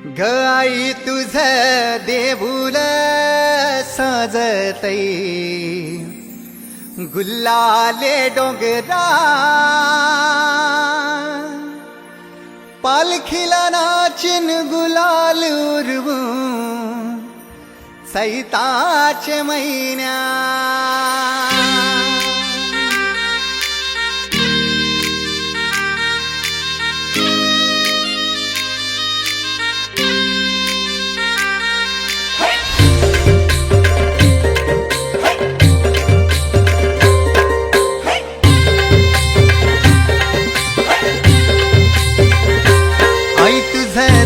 ग आई तुझ देऊळ साजतई गुल्लाले डोंगरा पालखीला नाचिन गुलाल उरवू सैताचे महिन्या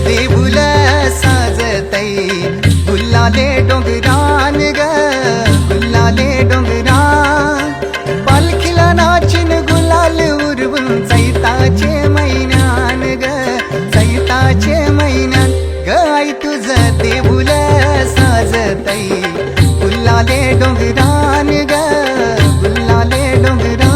देऊळ साजतई गुल्लाले डोंगरान ग गुल्लाले डोंगरान पालखीला नाचिन गुलाल उरवून चैताचे महिन्यान ग चैताचे महिन्यान ग आई तुझ देऊळ साजतई गुल्लाले डोंगरान ग गुल्लाले डोंगरान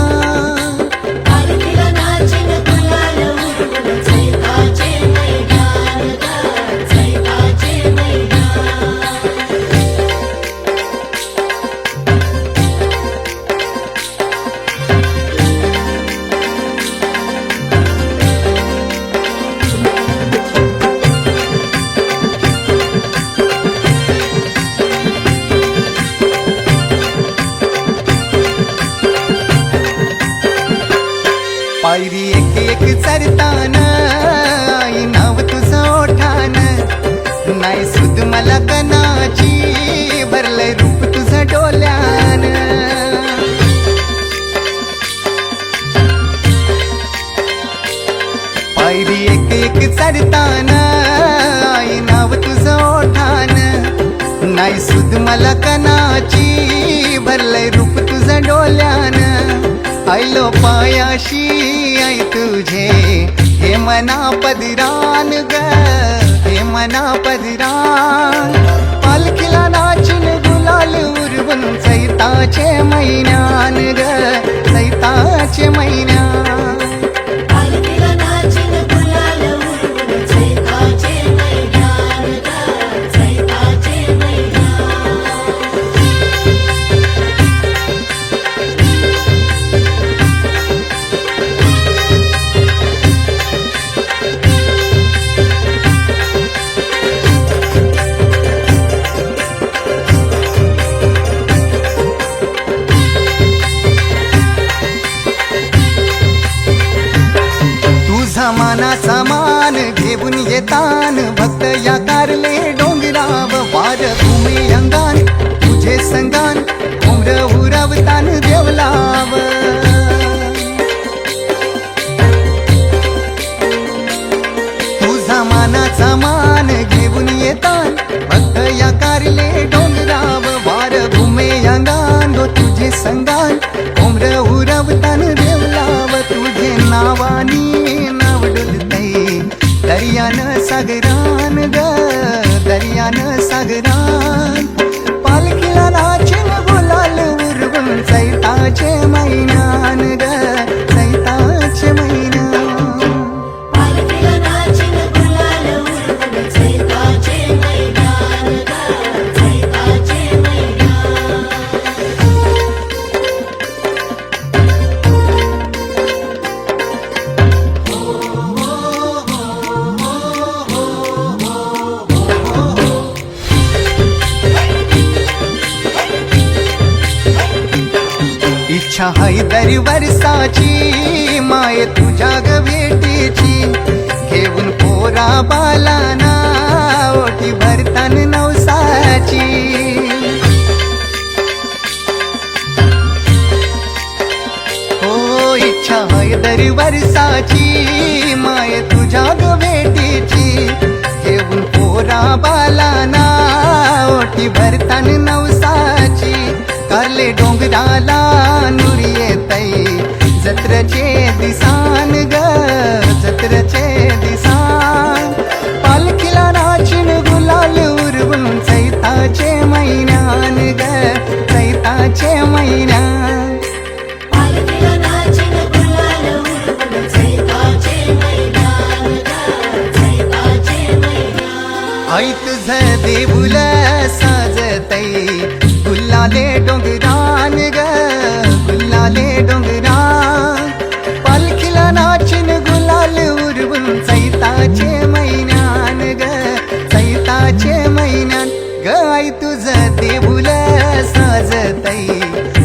पायरी एक एक चरताना आई नाव तुझं ओठान नाही सुद मला कनाची भरलंय रूप तुझं डोल्यान पायरी एक एक चरताना आई नाव तुझं ओठान नाही सुद मला कनाची भरलंय रूप तुझं डोल्यान आयलो पायाशी आई तुझे हे मना पदरान ग हे मना पदरान पालखीला नाचिन गुलाल उरवून चैताचे महिन्यान ग चैताचे महिन्यान मानाचा मान घेऊन येतान भक्त या कारले डोंगराव वार भूमी अंगान तुझे संगान उमर उरवतान देवलाव तुझा मानाचा मान घेऊन येतान भक्त या कारले डोंगराव वार भूमी अंगान तुझे संगान उमर उरवतान देवलाव तुझे नावानी दर्यान सागरान ग दर्यान सागरान पालखीला नाचिन गुलाल उरवून चैताचे महिन्यान ग चैताचे महिन्यान इच्छा हाय दर वर्षाची माय तुझ्या ग भेटीची घेऊन पोरा बालाना ओटी भरतान नवसाची हो इच्छा हाय दर वर्षाची माय तुझ्या ग भेटीची घेऊन पोरा बालाना ओटी भरतान नवसाची कारले डोंगराला नुरी येतई जत्रचे दिसान ग जत्रचे दिसान पालखीला नाचिन गुलाल उरवून चैताचे महिन्यान ग चैताचे महिन्यान चैताचे महिन्यान ग चैताचे महिन्यान आई तुझं देऊल साजतय गुल्लाले डोंगरान ग गुल्लाले डोंगरान पालखीला नाचिन गुलाल उरवून चैताचे महिन्यान ग चैताचे महिन्यान ग आई तुझं देऊल साजतय